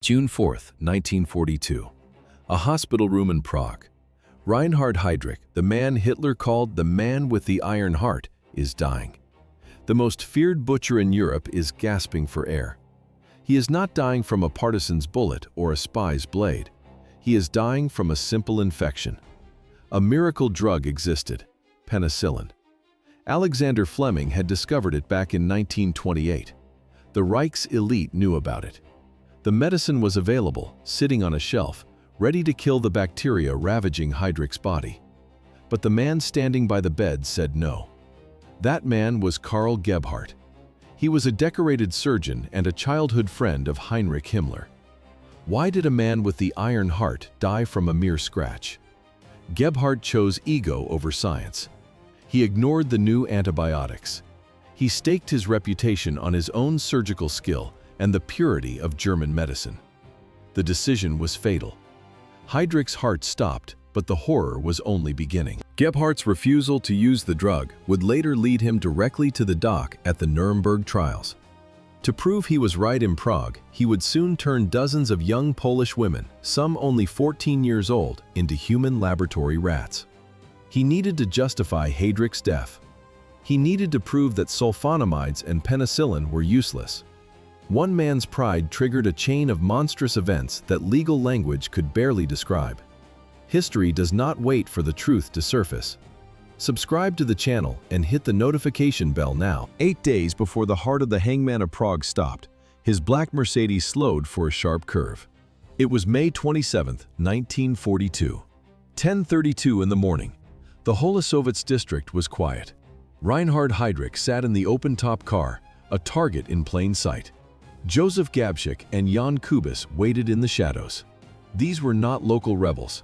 June 4, 1942. A hospital room in Prague. Reinhard Heydrich, the man Hitler called the man with the iron heart, is dying. The most feared butcher in Europe is gasping for air. He is not dying from a partisan's bullet or a spy's blade. He is dying from a simple infection. A miracle drug existed: penicillin. Alexander Fleming had discovered it back in 1928. The Reich's elite knew about it. The medicine was available, sitting on a shelf, ready to kill the bacteria ravaging Heydrich's body. But the man standing by the bed said no. That man was Karl Gebhardt. He was a decorated surgeon and a childhood friend of Heinrich Himmler. Why did a man with the iron heart die from a mere scratch? Gebhardt chose ego over science. He ignored the new antibiotics. He staked his reputation on his own surgical skill and the purity of German medicine. The decision was fatal. Heydrich's heart stopped, but the horror was only beginning. Gebhardt's refusal to use the drug would later lead him directly to the dock at the Nuremberg trials. To prove he was right in Prague, he would soon turn dozens of young Polish women, some only 14 years old, into human laboratory rats. He needed to justify Heydrich's death. He needed to prove that sulfonamides and penicillin were useless. One man's pride triggered a chain of monstrous events that legal language could barely describe. History does not wait for the truth to surface. Subscribe to the channel and hit the notification bell now. 8 days before the heart of the hangman of Prague stopped, his black Mercedes slowed for a sharp curve. It was May 27, 1942. 10:32 in the morning. The Holosovets district was quiet. Reinhard Heydrich sat in the open-top car, a target in plain sight. Joseph Gabschik and Jan Kubis waited in the shadows. These were not local rebels.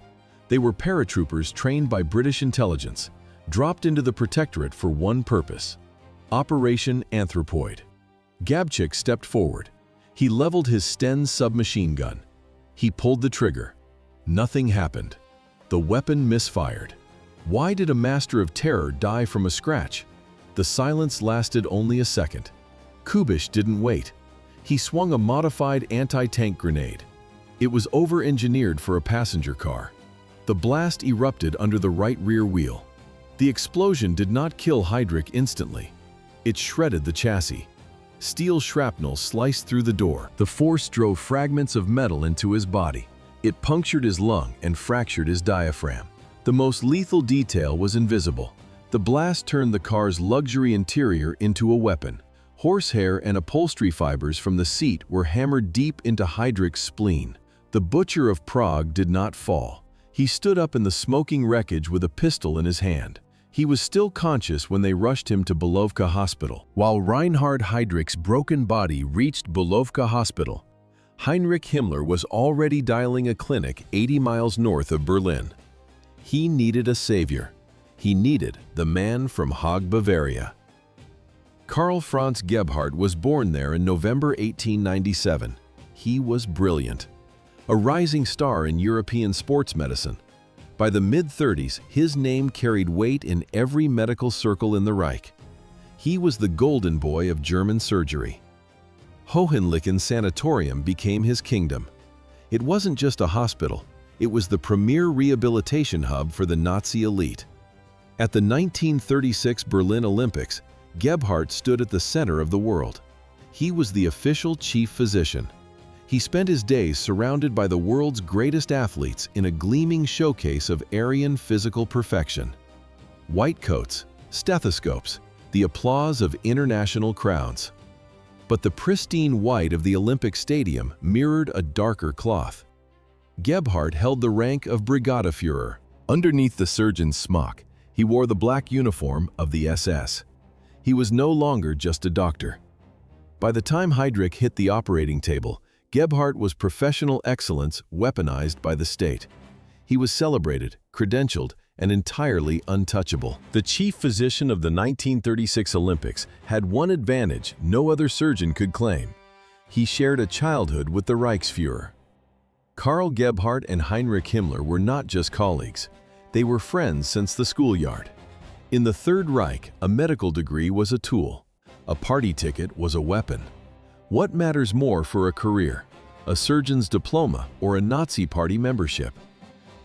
They were paratroopers trained by British intelligence, dropped into the protectorate for one purpose: Operation Anthropoid. Gabschik stepped forward. He leveled his Sten submachine gun. He pulled the trigger. Nothing happened. The weapon misfired. Why did a master of terror die from a scratch? The silence lasted only a second. Kubis didn't wait. He swung a modified anti-tank grenade. It was over-engineered for a passenger car. The blast erupted under the right rear wheel. The explosion did not kill Heydrich instantly. It shredded the chassis. Steel shrapnel sliced through the door. The force drove fragments of metal into his body. It punctured his lung and fractured his diaphragm. The most lethal detail was invisible. The blast turned the car's luxury interior into a weapon. Horsehair and upholstery fibers from the seat were hammered deep into Heydrich's spleen. The butcher of Prague did not fall. He stood up in the smoking wreckage with a pistol in his hand. He was still conscious when they rushed him to Bulovka Hospital. While Reinhard Heydrich's broken body reached Bulovka Hospital, Heinrich Himmler was already dialing a clinic 80 miles north of Berlin. He needed a savior. He needed the man from Hague, Bavaria. Karl Franz Gebhardt was born there in November 1897. He was brilliant. A rising star in European sports medicine. By the mid-30s, his name carried weight in every medical circle in the Reich. He was the golden boy of German surgery. Hohenlichen Sanatorium became his kingdom. It wasn't just a hospital. It was the premier rehabilitation hub for the Nazi elite. At the 1936 Berlin Olympics, Gebhardt stood at the center of the world. He was the official chief physician. He spent his days surrounded by the world's greatest athletes in a gleaming showcase of Aryan physical perfection. White coats, stethoscopes, the applause of international crowds. But the pristine white of the Olympic Stadium mirrored a darker cloth. Gebhardt held the rank of Brigadeführer. Underneath the surgeon's smock, he wore the black uniform of the SS. He was no longer just a doctor. By the time Heydrich hit the operating table, Gebhardt was professional excellence weaponized by the state. He was celebrated, credentialed, and entirely untouchable. The chief physician of the 1936 Olympics had one advantage no other surgeon could claim. He shared a childhood with the Reichsfuhrer. Karl Gebhardt and Heinrich Himmler were not just colleagues. They were friends since the schoolyard. In the Third Reich, a medical degree was a tool. A party ticket was a weapon. What matters more for a career? a surgeon's diploma, or a Nazi Party membership?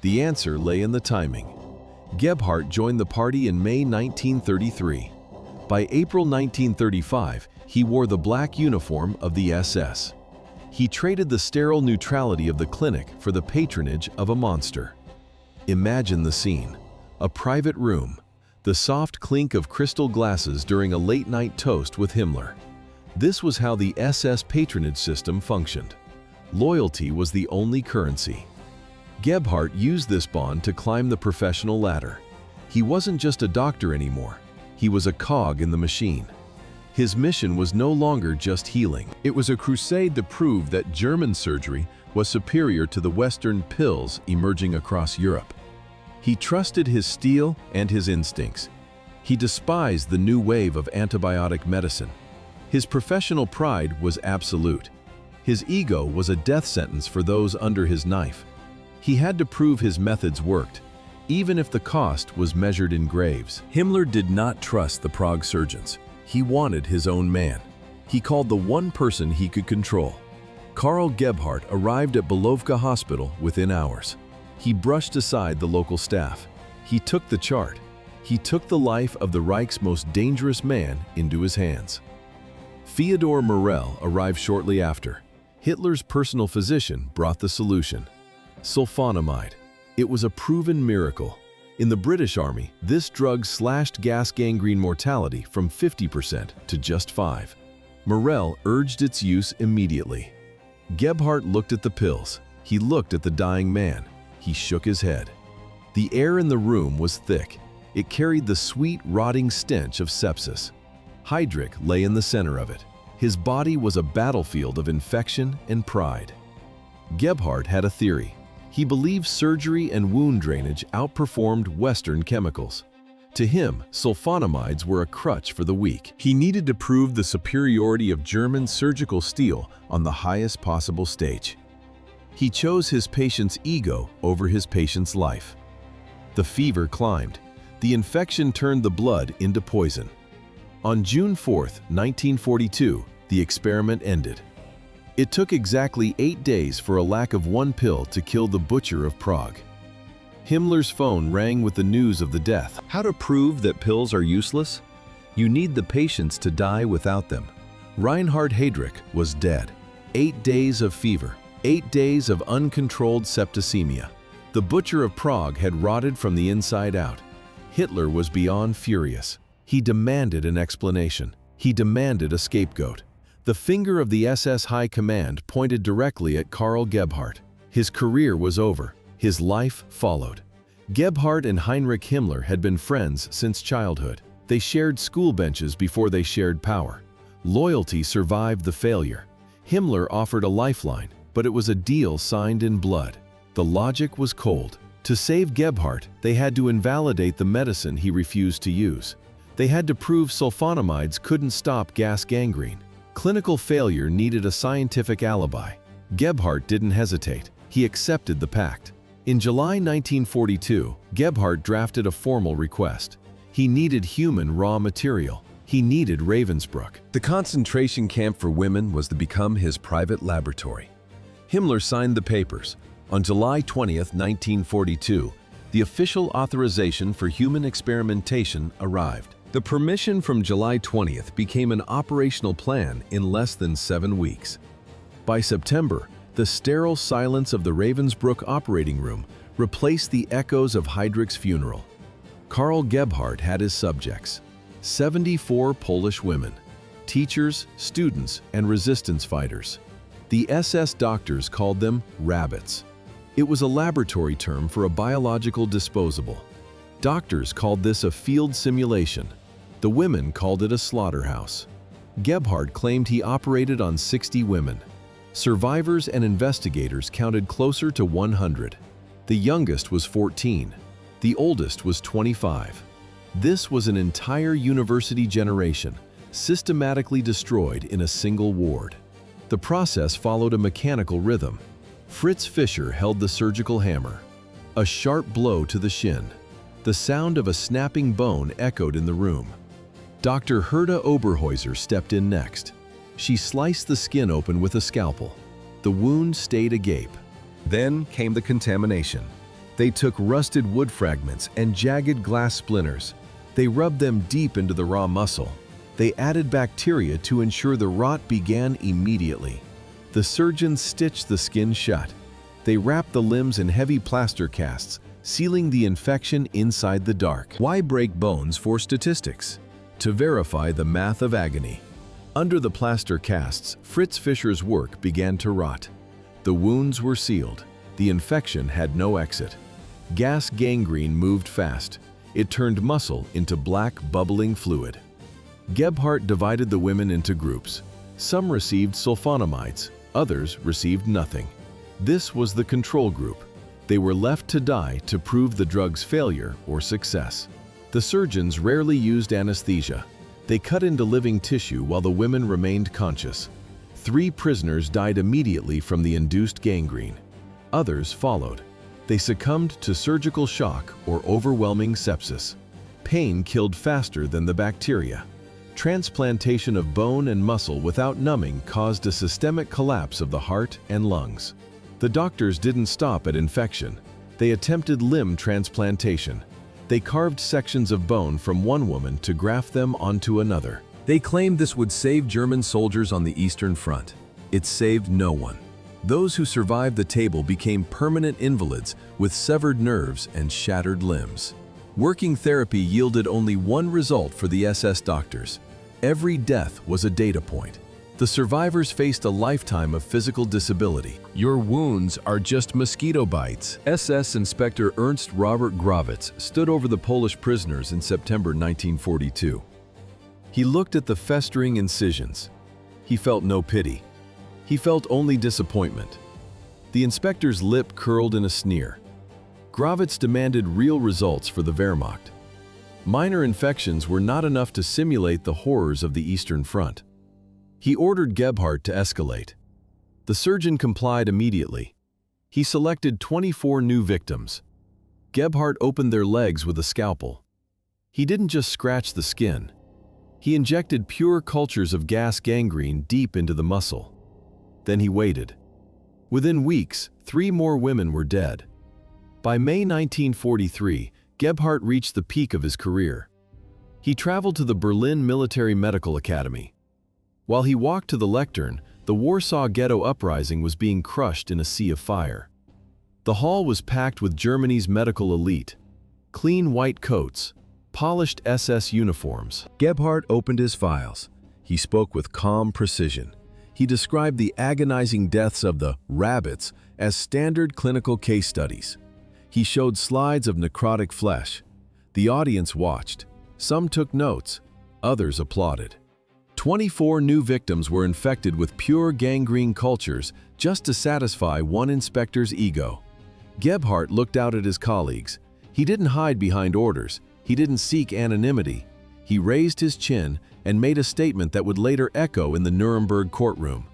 The answer lay in the timing. Gebhardt joined the party in May 1933. By April 1935, he wore the black uniform of the SS. He traded the sterile neutrality of the clinic for the patronage of a monster. Imagine the scene. A private room, the soft clink of crystal glasses during a late-night toast with Himmler. This was how the SS patronage system functioned. Loyalty was the only currency. Gebhardt used this bond to climb the professional ladder. He wasn't just a doctor anymore. He was a cog in the machine. His mission was no longer just healing. It was a crusade to prove that German surgery was superior to the Western pills emerging across Europe. He trusted his steel and his instincts. He despised the new wave of antibiotic medicine. His professional pride was absolute. His ego was a death sentence for those under his knife. He had to prove his methods worked, even if the cost was measured in graves. Himmler did not trust the Prague surgeons. He wanted his own man. He called the one person he could control. Karl Gebhardt arrived at Belovka Hospital within hours. He brushed aside the local staff. He took the chart. He took the life of the Reich's most dangerous man into his hands. Theodor Morell arrived shortly after. Hitler's personal physician brought the solution: sulfonamide. It was a proven miracle. In the British Army, this drug slashed gas gangrene mortality from 50% to just 5%. Morell urged its use immediately. Gebhardt looked at the pills. He looked at the dying man. He shook his head. The air in the room was thick. It carried the sweet, rotting stench of sepsis. Heydrich lay in the center of it. His body was a battlefield of infection and pride. Gebhardt had a theory. He believed surgery and wound drainage outperformed Western chemicals. To him, sulfonamides were a crutch for the weak. He needed to prove the superiority of German surgical steel on the highest possible stage. He chose his patient's ego over his patient's life. The fever climbed. The infection turned the blood into poison. On June 4, 1942, the experiment ended. It took exactly 8 days for a lack of one pill to kill the butcher of Prague. Himmler's phone rang with the news of the death. How to prove that pills are useless? You need the patients to die without them. Reinhard Heydrich was dead. 8 days of fever. 8 days of uncontrolled septicemia. The butcher of Prague had rotted from the inside out. Hitler was beyond furious. He demanded an explanation. He demanded a scapegoat. The finger of the SS High Command pointed directly at Karl Gebhardt. His career was over. His life followed. Gebhardt and Heinrich Himmler had been friends since childhood. They shared school benches before they shared power. Loyalty survived the failure. Himmler offered a lifeline, but it was a deal signed in blood. The logic was cold. To save Gebhardt, they had to invalidate the medicine he refused to use. They had to prove sulfonamides couldn't stop gas gangrene. Clinical failure needed a scientific alibi. Gebhardt didn't hesitate. He accepted the pact. In July 1942, Gebhardt drafted a formal request. He needed human raw material. He needed Ravensbrück. The concentration camp for women was to become his private laboratory. Himmler signed the papers. On July 20, 1942, the official authorization for human experimentation arrived. The permission from July 20th became an operational plan in less than 7 weeks. By September, the sterile silence of the Ravensbrück operating room replaced the echoes of Heydrich's funeral. Karl Gebhardt had his subjects: 74 Polish women, teachers, students, and resistance fighters. The SS doctors called them rabbits. It was a laboratory term for a biological disposable. Doctors called this a field simulation. The women called it a slaughterhouse. Gebhardt claimed he operated on 60 women. Survivors and investigators counted closer to 100. The youngest was 14. The oldest was 25. This was an entire university generation, systematically destroyed in a single ward. The process followed a mechanical rhythm. Fritz Fischer held the surgical hammer. A sharp blow to the shin. The sound of a snapping bone echoed in the room. Dr. Herta Oberhäuser stepped in next. She sliced the skin open with a scalpel. The wound stayed agape. Then came the contamination. They took rusted wood fragments and jagged glass splinters. They rubbed them deep into the raw muscle. They added bacteria to ensure the rot began immediately. The surgeons stitched the skin shut. They wrapped the limbs in heavy plaster casts, sealing the infection inside the dark. Why break bones for statistics? To verify the math of agony. Under the plaster casts, Fritz Fischer's work began to rot. The wounds were sealed. The infection had no exit. Gas gangrene moved fast. It turned muscle into black, bubbling fluid. Gebhardt divided the women into groups. Some received sulfonamides, others received nothing. This was the control group. They were left to die to prove the drug's failure or success. The surgeons rarely used anesthesia. They cut into living tissue while the women remained conscious. 3 prisoners died immediately from the induced gangrene. Others followed. They succumbed to surgical shock or overwhelming sepsis. Pain killed faster than the bacteria. Transplantation of bone and muscle without numbing caused a systemic collapse of the heart and lungs. The doctors didn't stop at infection. They attempted limb transplantation. They carved sections of bone from one woman to graft them onto another. They claimed this would save German soldiers on the Eastern Front. It saved no one. Those who survived the table became permanent invalids with severed nerves and shattered limbs. Working therapy yielded only one result for the SS doctors. Every death was a data point. The survivors faced a lifetime of physical disability. Your wounds are just mosquito bites. SS Inspector Ernst Robert Grawitz stood over the Polish prisoners in September 1942. He looked at the festering incisions. He felt no pity. He felt only disappointment. The inspector's lip curled in a sneer. Grawitz demanded real results for the Wehrmacht. Minor infections were not enough to simulate the horrors of the Eastern Front. He ordered Gebhardt to escalate. The surgeon complied immediately. He selected 24 new victims. Gebhardt opened their legs with a scalpel. He didn't just scratch the skin. He injected pure cultures of gas gangrene deep into the muscle. Then he waited. Within weeks, 3 more women were dead. By May 1943, Gebhardt reached the peak of his career. He traveled to the Berlin Military Medical Academy. While he walked to the lectern, the Warsaw Ghetto uprising was being crushed in a sea of fire. The hall was packed with Germany's medical elite. Clean white coats, polished SS uniforms. Gebhardt opened his files. He spoke with calm precision. He described the agonizing deaths of the rabbits as standard clinical case studies. He showed slides of necrotic flesh. The audience watched. Some took notes. Others applauded. 24 new victims were infected with pure gangrene cultures just to satisfy one inspector's ego. Gebhardt looked out at his colleagues. He didn't hide behind orders. He didn't seek anonymity. He raised his chin and made a statement that would later echo in the Nuremberg courtroom.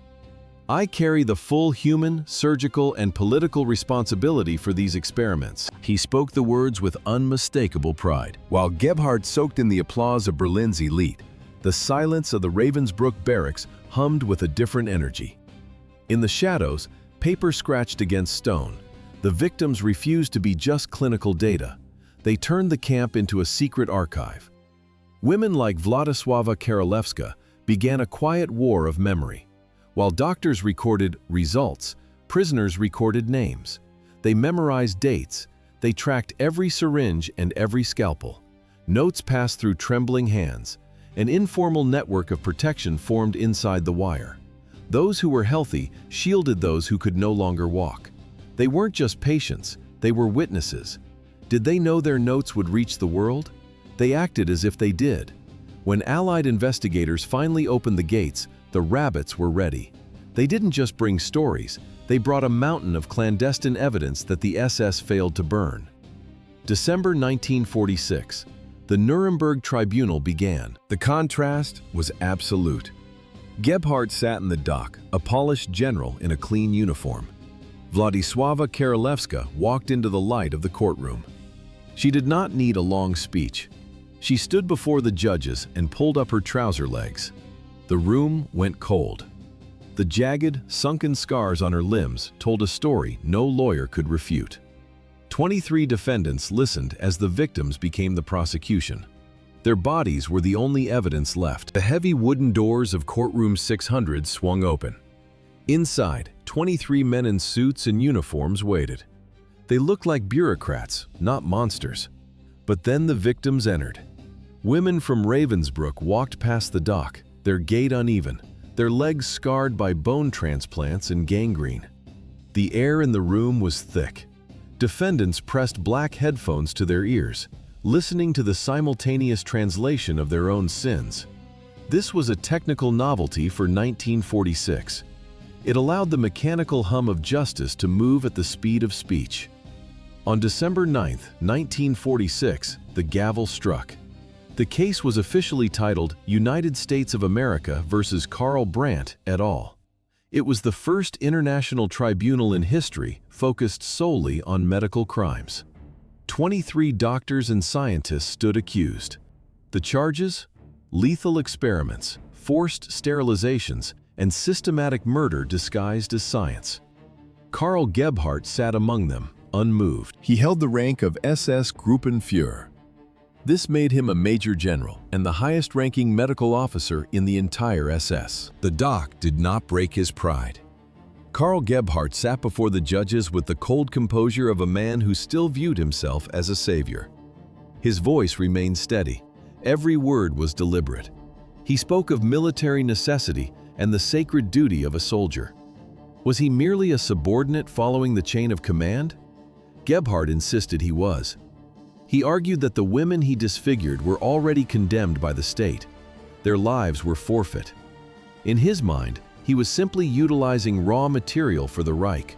I carry the full human, surgical, and political responsibility for these experiments. He spoke the words with unmistakable pride. While Gebhardt soaked in the applause of Berlin's elite, the silence of the Ravensbrück barracks hummed with a different energy. In the shadows, paper scratched against stone. The victims refused to be just clinical data. They turned the camp into a secret archive. Women like Władysława Karolewska began a quiet war of memory. While doctors recorded results, prisoners recorded names. They memorized dates. They tracked every syringe and every scalpel. Notes passed through trembling hands. An informal network of protection formed inside the wire. Those who were healthy shielded those who could no longer walk. They weren't just patients, they were witnesses. Did they know their notes would reach the world? They acted as if they did. When Allied investigators finally opened the gates, the rabbits were ready. They didn't just bring stories, they brought a mountain of clandestine evidence that the SS failed to burn. December 1946. The Nuremberg Tribunal began. The contrast was absolute. Gebhardt sat in the dock, a polished general in a clean uniform. Władysława Karolewska walked into the light of the courtroom. She did not need a long speech. She stood before the judges and pulled up her trouser legs. The room went cold. The jagged, sunken scars on her limbs told a story no lawyer could refute. 23 defendants listened as the victims became the prosecution. Their bodies were the only evidence left. The heavy wooden doors of courtroom 600 swung open. Inside, 23 men in suits and uniforms waited. They looked like bureaucrats, not monsters. But then the victims entered. Women from Ravensbrück walked past the dock, their gait uneven, their legs scarred by bone transplants and gangrene. The air in the room was thick. Defendants pressed black headphones to their ears, listening to the simultaneous translation of their own sins. This was a technical novelty for 1946. It allowed the mechanical hum of justice to move at the speed of speech. On December 9, 1946, the gavel struck. The case was officially titled United States of America versus Karl Gebhardt et al. It was the first international tribunal in history focused solely on medical crimes. 23 doctors and scientists stood accused. The charges? Lethal experiments, forced sterilizations, and systematic murder disguised as science. Karl Gebhardt sat among them, unmoved. He held the rank of SS Gruppenführer. This made him a major general and the highest-ranking medical officer in the entire SS. The dock did not break his pride. Karl Gebhardt sat before the judges with the cold composure of a man who still viewed himself as a savior. His voice remained steady. Every word was deliberate. He spoke of military necessity and the sacred duty of a soldier. Was he merely a subordinate following the chain of command? Gebhardt insisted he was. He argued that the women he disfigured were already condemned by the state. Their lives were forfeit. In his mind, he was simply utilizing raw material for the Reich.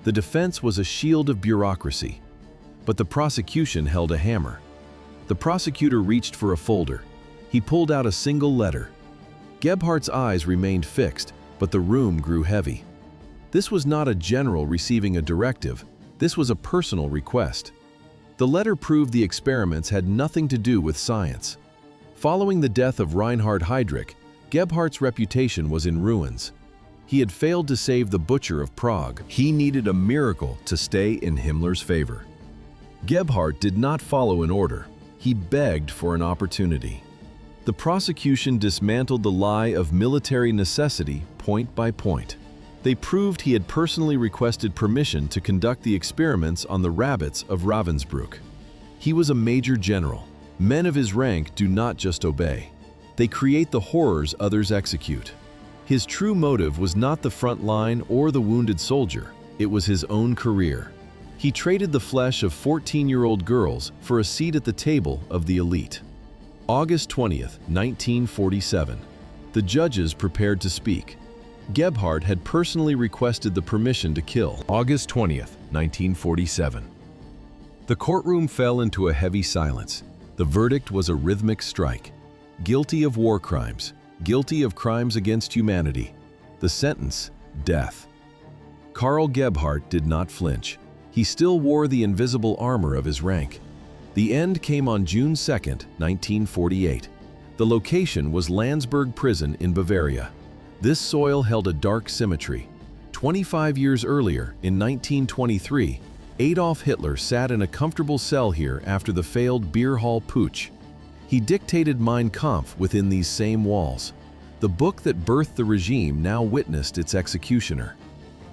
The defense was a shield of bureaucracy, but the prosecution held a hammer. The prosecutor reached for a folder. He pulled out a single letter. Gebhardt's eyes remained fixed, but the room grew heavy. This was not a general receiving a directive. This was a personal request. The letter proved the experiments had nothing to do with science. Following the death of Reinhard Heydrich, Gebhardt's reputation was in ruins. He had failed to save the butcher of Prague. He needed a miracle to stay in Himmler's favor. Gebhardt did not follow an order. He begged for an opportunity. The prosecution dismantled the lie of military necessity point by point. They proved he had personally requested permission to conduct the experiments on the rabbits of Ravensbrück. He was a major general. Men of his rank do not just obey. They create the horrors others execute. His true motive was not the front line or the wounded soldier. It was his own career. He traded the flesh of 14-year-old girls for a seat at the table of the elite. August 20th, 1947. The judges prepared to speak. Gebhardt had personally requested the permission to kill. August 20th, 1947. The courtroom fell into a heavy silence. The verdict was a rhythmic strike. Guilty of war crimes, guilty of crimes against humanity. The sentence, death. Karl Gebhardt did not flinch. He still wore the invisible armor of his rank. The end came on June 2nd, 1948. The location was Landsberg Prison in Bavaria. This soil held a dark symmetry. 25 years earlier, in 1923, Adolf Hitler sat in a comfortable cell here after the failed beer hall putsch. He dictated Mein Kampf within these same walls. The book that birthed the regime now witnessed its executioner.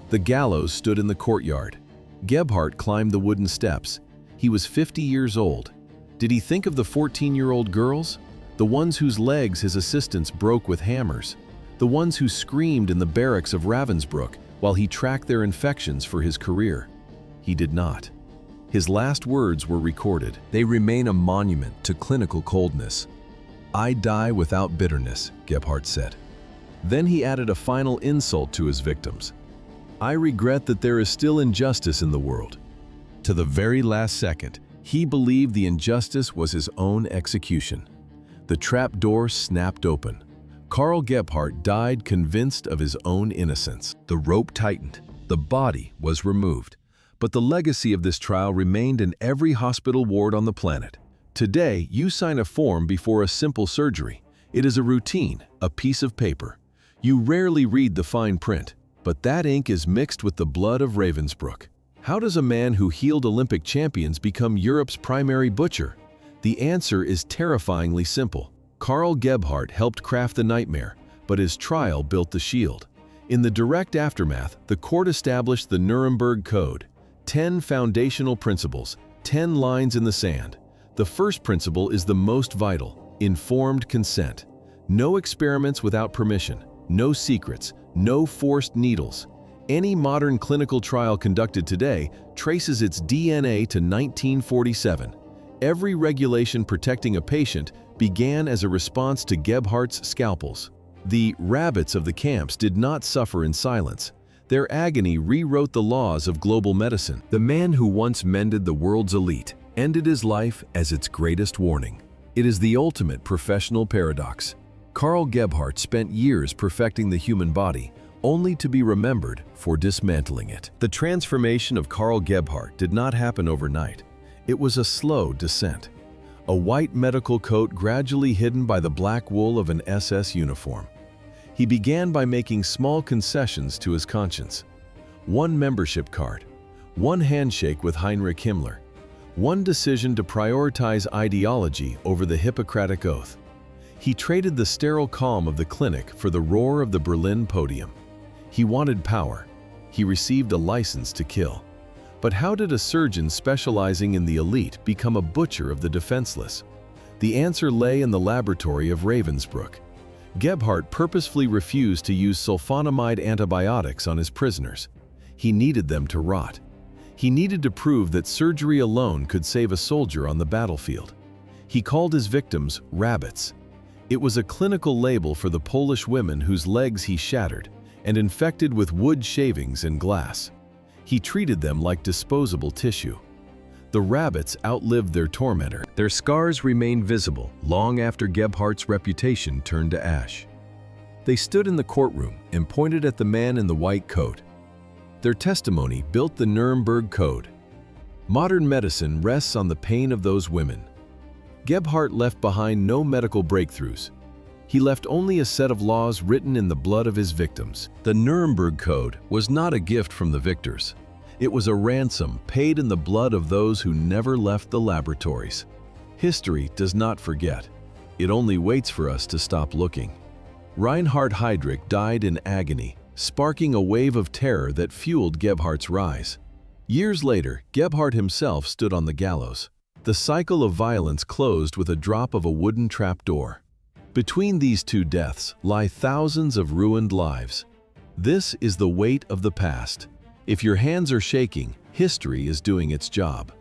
The gallows stood in the courtyard. Gebhardt climbed the wooden steps. He was 50 years old. Did he think of the 14-year-old girls? The ones whose legs his assistants broke with hammers? The ones who screamed in the barracks of Ravensbrück while he tracked their infections for his career? He did not. His last words were recorded. They remain a monument to clinical coldness. "I die without bitterness," Gebhardt said. Then he added a final insult to his victims. "I regret that there is still injustice in the world." To the very last second, he believed the injustice was his own execution. The trap door snapped open. Karl Gebhardt died convinced of his own innocence. The rope tightened. The body was removed. But the legacy of this trial remained in every hospital ward on the planet. Today, you sign a form before a simple surgery. It is a routine, a piece of paper. You rarely read the fine print, but that ink is mixed with the blood of Ravensbrück. How does a man who healed Olympic champions become Europe's primary butcher? The answer is terrifyingly simple. Karl Gebhardt helped craft the nightmare, but his trial built the shield. In the direct aftermath, the court established the Nuremberg Code. 10 foundational principles, 10 lines in the sand. The first principle is the most vital: informed consent. No experiments without permission, no secrets, no forced needles. Any modern clinical trial conducted today traces its DNA to 1947. Every regulation protecting a patient began as a response to Gebhardt's scalpels. The rabbits of the camps did not suffer in silence. Their agony rewrote the laws of global medicine. The man who once mended the world's elite ended his life as its greatest warning. It is the ultimate professional paradox. Karl Gebhardt spent years perfecting the human body, only to be remembered for dismantling it. The transformation of Karl Gebhardt did not happen overnight. It was a slow descent. A white medical coat gradually hidden by the black wool of an SS uniform. He began by making small concessions to his conscience. One membership card, one handshake with Heinrich Himmler, one decision to prioritize ideology over the Hippocratic Oath. He traded the sterile calm of the clinic for the roar of the Berlin podium. He wanted power. He received a license to kill. But how did a surgeon specializing in the elite become a butcher of the defenseless? The answer lay in the laboratory of Ravensbrück. Gebhardt purposefully refused to use sulfonamide antibiotics on his prisoners. He needed them to rot. He needed to prove that surgery alone could save a soldier on the battlefield. He called his victims rabbits. It was a clinical label for the Polish women whose legs he shattered and infected with wood shavings and glass. He treated them like disposable tissue. The rabbits outlived their tormentor. Their scars remained visible long after Gebhardt's reputation turned to ash. They stood in the courtroom and pointed at the man in the white coat. Their testimony built the Nuremberg Code. Modern medicine rests on the pain of those women. Gebhardt left behind no medical breakthroughs. He left only a set of laws written in the blood of his victims. The Nuremberg Code was not a gift from the victors. It was a ransom paid in the blood of those who never left the laboratories. History does not forget. It only waits for us to stop looking. Reinhard Heydrich died in agony, sparking a wave of terror that fueled Gebhardt's rise. Years later, Gebhardt himself stood on the gallows. The cycle of violence closed with a drop of a wooden trapdoor. Between these two deaths lie thousands of ruined lives. This is the weight of the past. If your hands are shaking, history is doing its job.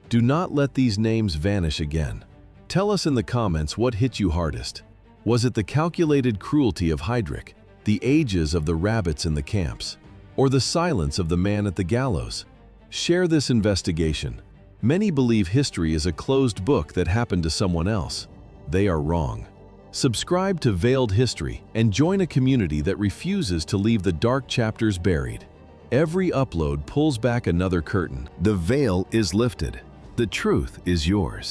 Do not let these names vanish again. Tell us in the comments what hit you hardest. Was it the calculated cruelty of Heydrich, the ages of the rabbits in the camps, or the silence of the man at the gallows? Share this investigation. Many believe history is a closed book that happened to someone else. They are wrong. Subscribe to Veiled History and join a community that refuses to leave the dark chapters buried. Every upload pulls back another curtain. The veil is lifted. The truth is yours.